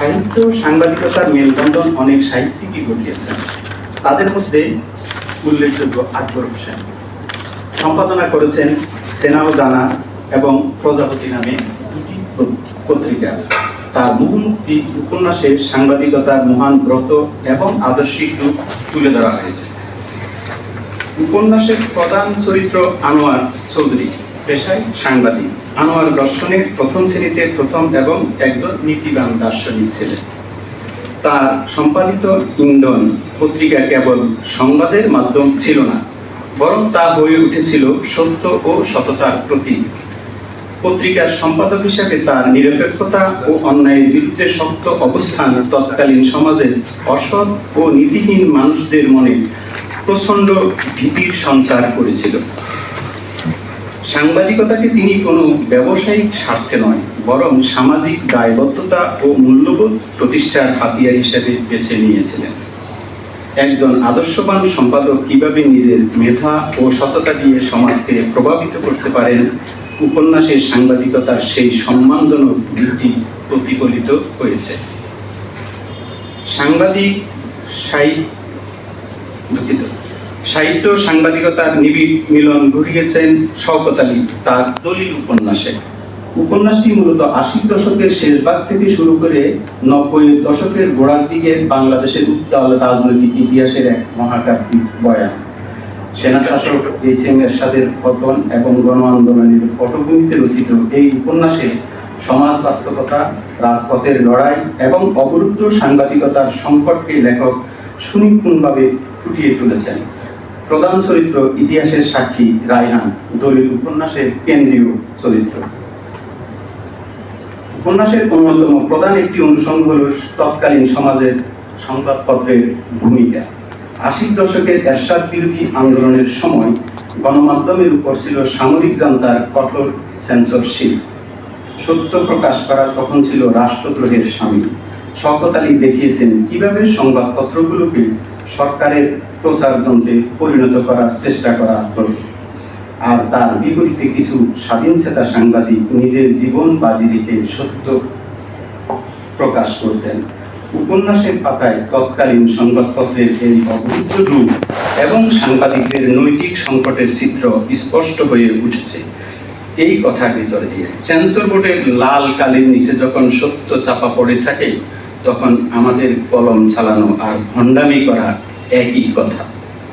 সাহিত্য সাংবাদিকতার মেলবন্ধন অনেক সাহিত্যিকই ঘটিয়েছেন। তাদের মধ্যে উল্লেখযোগ্য আকবর হোসেন। সম্পাদনা করেছেন চেনা ও জানা এবং প্রজাপতি নামে দুটি পত্রিকা। তার বহুমুখী উপন্যাসে সাংবাদিকতার মহান ব্রত এবং আদর্শিক রূপ তুলে ধরা হয়েছে। উপন্যাসের প্রধান চরিত্র আনোয়ার চৌধুরী, পেশায় সাংবাদিক। আনোয়ার দর্শনে প্রথম শ্রেণীতে প্রথম এবং একজন নীতিবান দার্শনিক ছিলেন। তার সম্পাদিত ইন্ধন পত্রিকা কেবল সংবাদের মাধ্যম ছিল না, বরং তা হয়ে উঠেছিল সত্য ও সততার প্রতীক। পত্রিকার সম্পাদক হিসাবে তার নিরপেক্ষতা ও অন্যায়ের বিরুদ্ধে শক্ত অবস্থান তৎকালীন সমাজের অসৎ ও নীতিহীন মানুষদের মনে প্রচণ্ড ভীতির সঞ্চার করেছিল। সাংবাদিকতাকে তিনি কোনো ব্যবসায়িক স্বার্থে নয়, বরং সামাজিক দায়বদ্ধতা ও মূল্যবোধ প্রতিষ্ঠার হাতিয়ার হিসেবে বেছে নিয়েছিলেন। একজন আদর্শবান সম্পাদক কিভাবে নিজের মেধা ও সততা দিয়ে সমাজকে প্রভাবিত করতে পারেন, উপন্যাসের সাংবাদিকতার সেই সম্মানজনক দিকটি প্রতিফলিত হয়েছে। সাহিত্য সাংবাদিকতার নিবিড় মিলন ঘটিয়েছেন শওকত আলী তার দলিল উপন্যাসে। উপন্যাসটি মূলত ৮০ দশকের শেষ ভাগ থেকে শুরু করে ৯০ দশকের গোড়ার দিকে বাংলাদেশের উত্তাল রাজনৈতিক ইতিহাসের এক মহাকাব্যিক বয়ান। সেনাশাসক এইচ.এম. এরশাদের পতন এবং গণ আন্দোলনের পটভূমিতে রচিত এই উপন্যাসে সমাজ বাস্তবতা, রাজপথের লড়াই এবং অবরুদ্ধ সাংবাদিকতার সংকটকে লেখক সুনিপুণভাবে ফুটিয়ে তুলেছেন। প্রধান চরিত্র ইতিহাসের সাক্ষী রায়হান, দলিল উপন্যাসের কেন্দ্রীয় চরিত্র। উপন্যাসের অন্যতম প্রধান একটি অনুষঙ্গ হল তৎকালীন সমাজের সংবাদপত্রের ভূমিকা। ৮০ দশকের এরশাদ বিরোধী আন্দোলনের সময় গণমাধ্যমের উপর ছিল সামরিক জান্তার কঠোর সেন্সরশিপ। সত্য প্রকাশ করা তখন ছিল রাষ্ট্রদ্রোহের শামিল। শওকত আলী দেখিয়েছেন কিভাবে সংবাদপত্রগুলোকে সরকারের প্রচার যন্ত্রে পরিণত করার চেষ্টা করা হলো, আর তার বিপরীতে কিছু স্বাধীনচেতা সাংবাদিক নিজের জীবন বাজি রেখে সত্য প্রকাশ করতেন। উপন্যাসের পাতায় তৎকালীন সংবাদপত্রের এই অবরুদ্ধ রূপ এবং সাংবাদিকদের নৈতিক সংকটের চিত্র স্পষ্ট হয়ে উঠেছে। এই কথার ভিতর দিয়ে সেন্সর বোর্ডের লাল কালির নিচে যখন সত্য চাপা পড়ে থাকে, তখন আমাদের কলম চালানো আর ভণ্ডামি করা একই কথা।